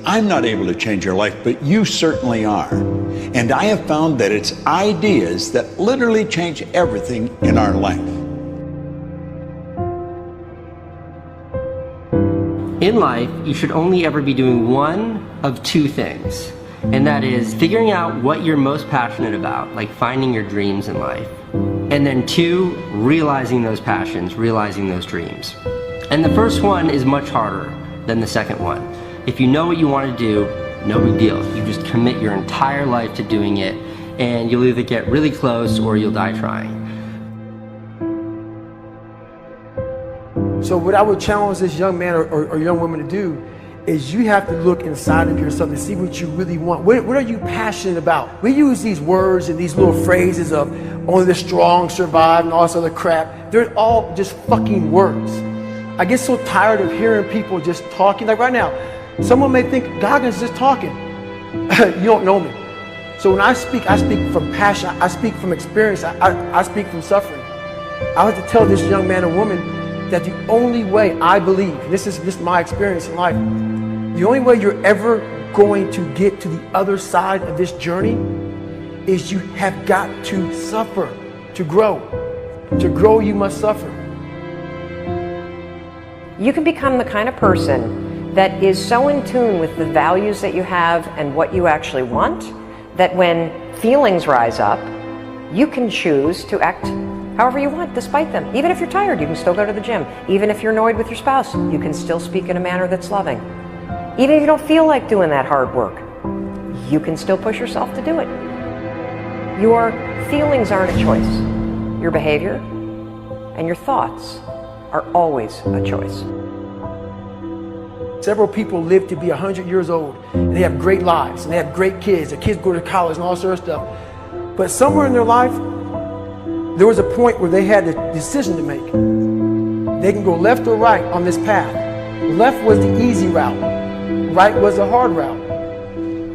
I'm not able to change your life, but you certainly are. And I have found that it's ideas that literally change everything in our life. In life, you should only ever be doing one of two things, and that is figuring out what you're most passionate about, like finding your dreams in life, and then two, realizing those passions, realizing those dreams. And the first one is much harder than the second one. If you know what you want to do, no big deal. You just commit your entire life to doing it, and you'll either get really close or you'll die trying. So what I would challenge this young man or young woman to do is you have to look inside of yourself and see what you really want. What are you passionate about? We use these words and these little phrases of only the strong survive and all this other crap. They're all just fucking words. I get so tired of hearing people just talking. Like right now, someone may think Goggins just talking. You don't know me. So when I speak from passion. I speak from experience. I speak from suffering. I have to tell this young man or woman that the only way I believe, and this is just my experience in life, the only way you're ever going to get to the other side of this journey is you have got to suffer to grow. To grow, you must suffer. You can become the kind of person that is so in tune with the values that you have and what you actually want, that when feelings rise up, you can choose to act however you want despite them. Even if you're tired, you can still go to the gym. Even if you're annoyed with your spouse, you can still speak in a manner that's loving. Even if you don't feel like doing that hard work, you can still push yourself to do it. Your feelings aren't a choice. Your behavior and your thoughts are always a choice. Several people live to be 100 years old, and they have great lives, and they have great kids. Their kids go to college and all this other stuff. But somewhere in their life, there was a point where they had a decision to make. They can go left or right on this path. Left was the easy route. Right was the hard route.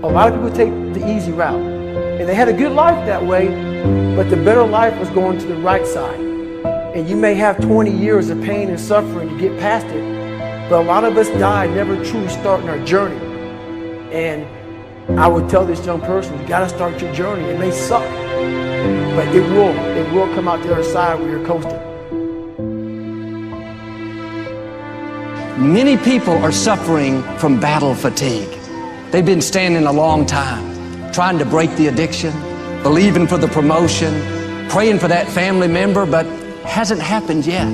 A lot of people take the easy route. And they had a good life that way, but the better life was going to the right side. And you may have 20 years of pain and suffering to get past it, but a lot of us die never truly starting our journey. And I would tell this young person, you gotta start your journey. It may suck, but it will come out the other side where you're coasting. Many people are suffering from battle fatigue. They've been standing a long time, trying to break the addiction, believing for the promotion, praying for that family member, but hasn't happened yet.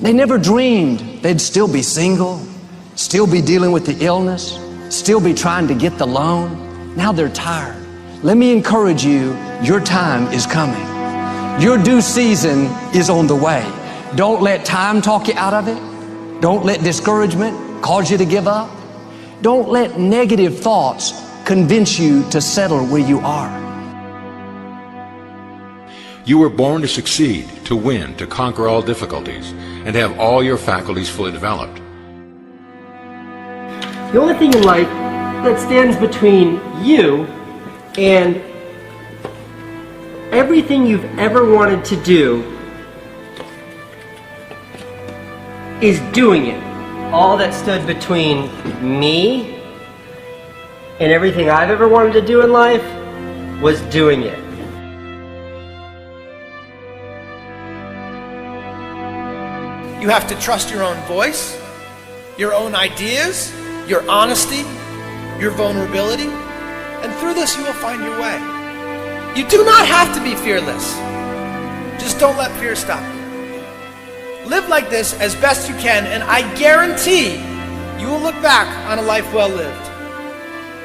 They never dreamed they'd still be single, still be dealing with the illness, still be trying to get the loan. Now they're tired. Let me encourage you, your time is coming. Your due season is on the way. Don't let time talk you out of it. Don't let discouragement cause you to give up. Don't let negative thoughts convince you to settle where you are. You were born to succeed, to win, to conquer all difficulties, and have all your faculties fully developed. The only thing in life that stands between you and everything you've ever wanted to do is doing it. All that stood between me and everything I've ever wanted to do in life was doing it. You have to trust your own voice, your own ideas, your honesty, your vulnerability, and through this you will find your way. You do not have to be fearless. Just don't let fear stop you. Live like this as best you can, and I guarantee you will look back on a life well lived.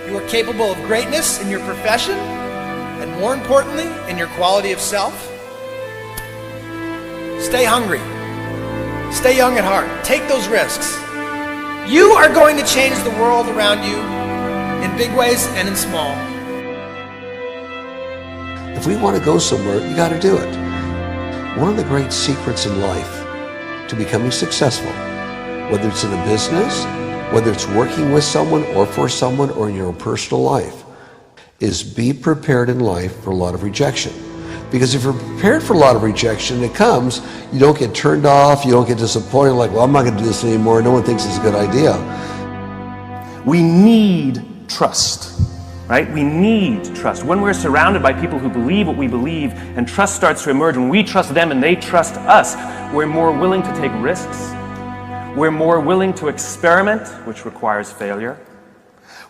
You are capable of greatness in your profession, and more importantly, in your quality of self. Stay hungry. Stay young at heart. Take those risks. You are going to change the world around you in big ways and in small. If we want to go somewhere, you got to do it. One of the great secrets in life to becoming successful, whether it's in a business, whether it's working with someone or for someone or in your own personal life, is be prepared in life for a lot of rejection. Because if you're prepared for a lot of rejection, it comes, you don't get turned off, you don't get disappointed, like, well, I'm not going to do this anymore, no one thinks it's a good idea. We need trust, right? We need trust. When we're surrounded by people who believe what we believe and trust starts to emerge, when we trust them and they trust us, we're more willing to take risks. We're more willing to experiment, which requires failure.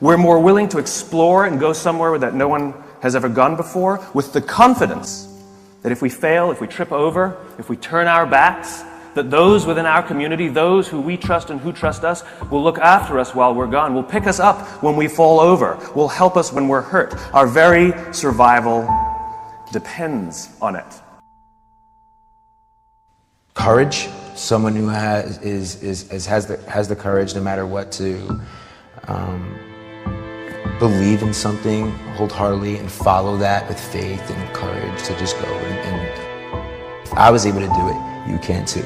We're more willing to explore and go somewhere that no one has ever gone before, with the confidence that if we fail, if we trip over, if we turn our backs, that those within our community, those who we trust and who trust us, will look after us while we're gone, will pick us up when we fall over, will help us when we're hurt. Our very survival depends on it. Courage, someone who has the courage no matter what to believe in something wholeheartedly and follow that with faith and courage to just go. And if I was able to do it, you can too.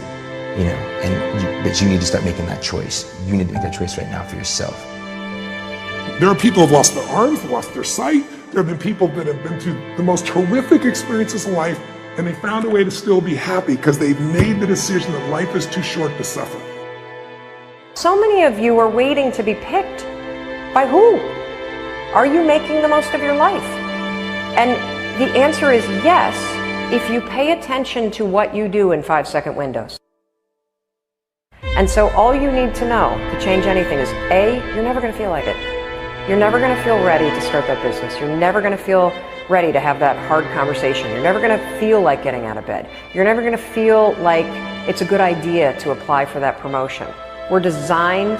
You know, but you need to start making that choice. You need to make that choice right now for yourself. There are people who have lost their arms, lost their sight. There have been people that have been through the most horrific experiences in life, and they found a way to still be happy because they've made the decision that life is too short to suffer. So many of you are waiting to be picked. By who? Are you making the most of your life? And the answer is yes, if you pay attention to what you do in 5-second windows. And so all you need to know to change anything is A, you're never going to feel like it. You're never going to feel ready to start that business. You're never going to feel ready to have that hard conversation. You're never going to feel like getting out of bed. You're never going to feel like it's a good idea to apply for that promotion. We're designed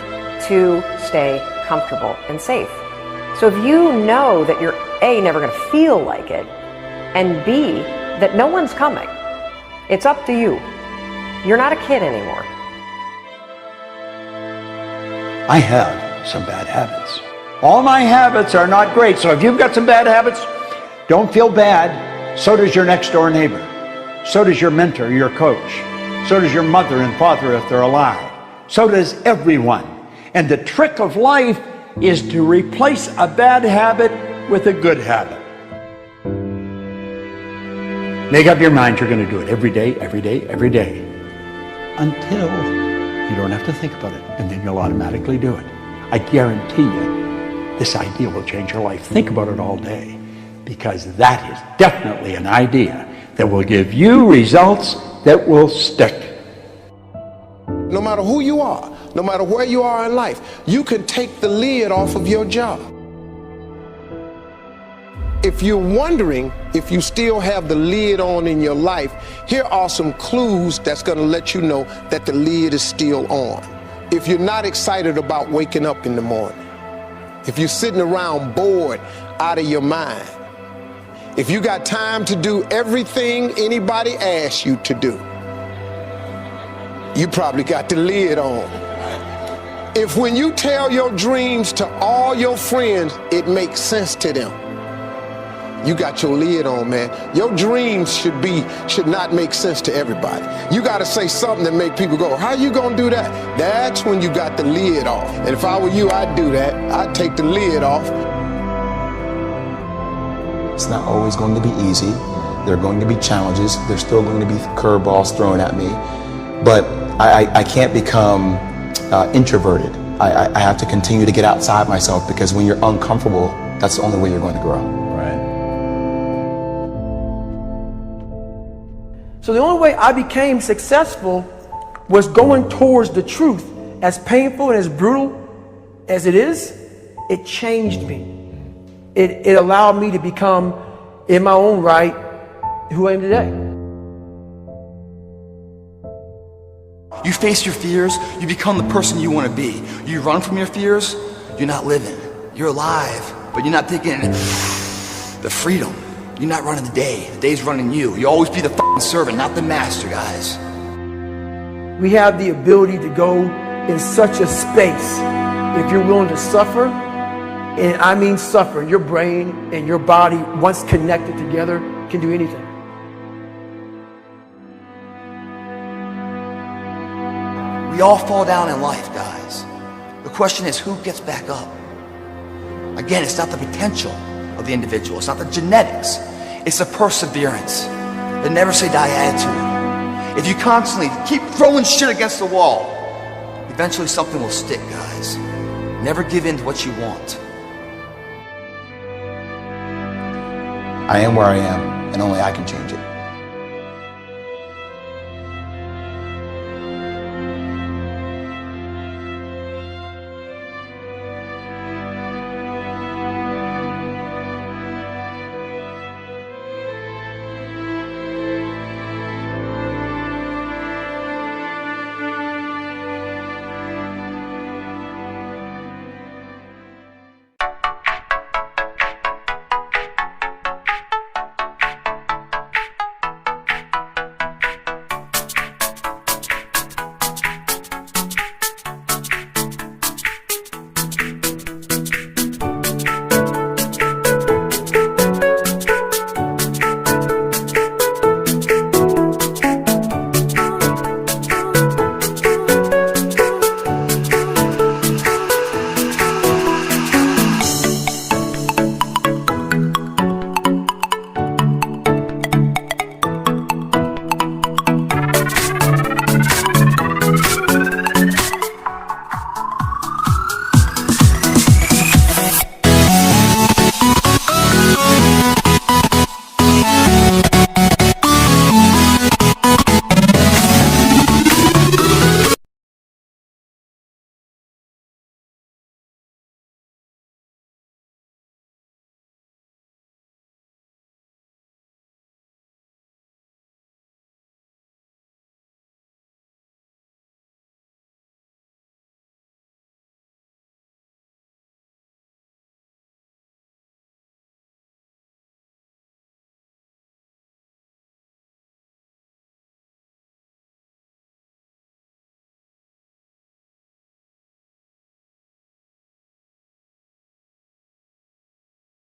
to stay comfortable and safe. So if you know that you're A, never going to feel like it, and B, that no one's coming, it's up to you. You're not a kid anymore. I have some bad habits. All my habits are not great, so if you've got some bad habits, don't feel bad. So does your next door neighbor. So does your mentor, your coach. So does your mother and father if they're alive. So does everyone. And the trick of life is to replace a bad habit with a good habit. Make up your mind you're going to do it every day, every day, every day, until you don't have to think about it, and then you'll automatically do it. I guarantee you, this idea will change your life. Think about it all day, because that is definitely an idea that will give you results that will stick. No matter who you are, no matter where you are in life, you can take the lid off of your job. If you're wondering if you still have the lid on in your life, here are some clues that's going to let you know that the lid is still on. If you're not excited about waking up in the morning, if you're sitting around bored out of your mind, if you got time to do everything anybody asks you to do, you probably got the lid on. If when you tell your dreams to all your friends, it makes sense to them, you got your lid on, man. Your dreams should not make sense to everybody. You got to say something that make people go, how you gonna do that? That's when you got the lid off. And if I were you, I'd do that. I'd take the lid off. It's not always going to be easy. There are going to be challenges. There's still going to be curveballs thrown at me. But I can't become introverted. I have to continue to get outside myself, because when you're uncomfortable, that's the only way you're going to grow. So the only way I became successful was going towards the truth. As painful and as brutal as it is, it changed me. It allowed me to become, in my own right, who I am today. You face your fears, you become the person you want to be. You run from your fears, you're not living. You're alive, but you're not taking the freedom. You're not running the day. The day's running you. You always be the f***ing servant, not the master, guys. We have the ability to go in such a space if you're willing to suffer, and I mean suffer. Your brain and your body, once connected together, can do anything. We all fall down in life, guys. The question is, who gets back up? Again, it's not the potential of the individual. It's not the genetics. It's the perseverance, the never say die attitude. If you constantly keep throwing shit against the wall, eventually something will stick, guys. Never give in to what you want. I am where I am, and only I can change it.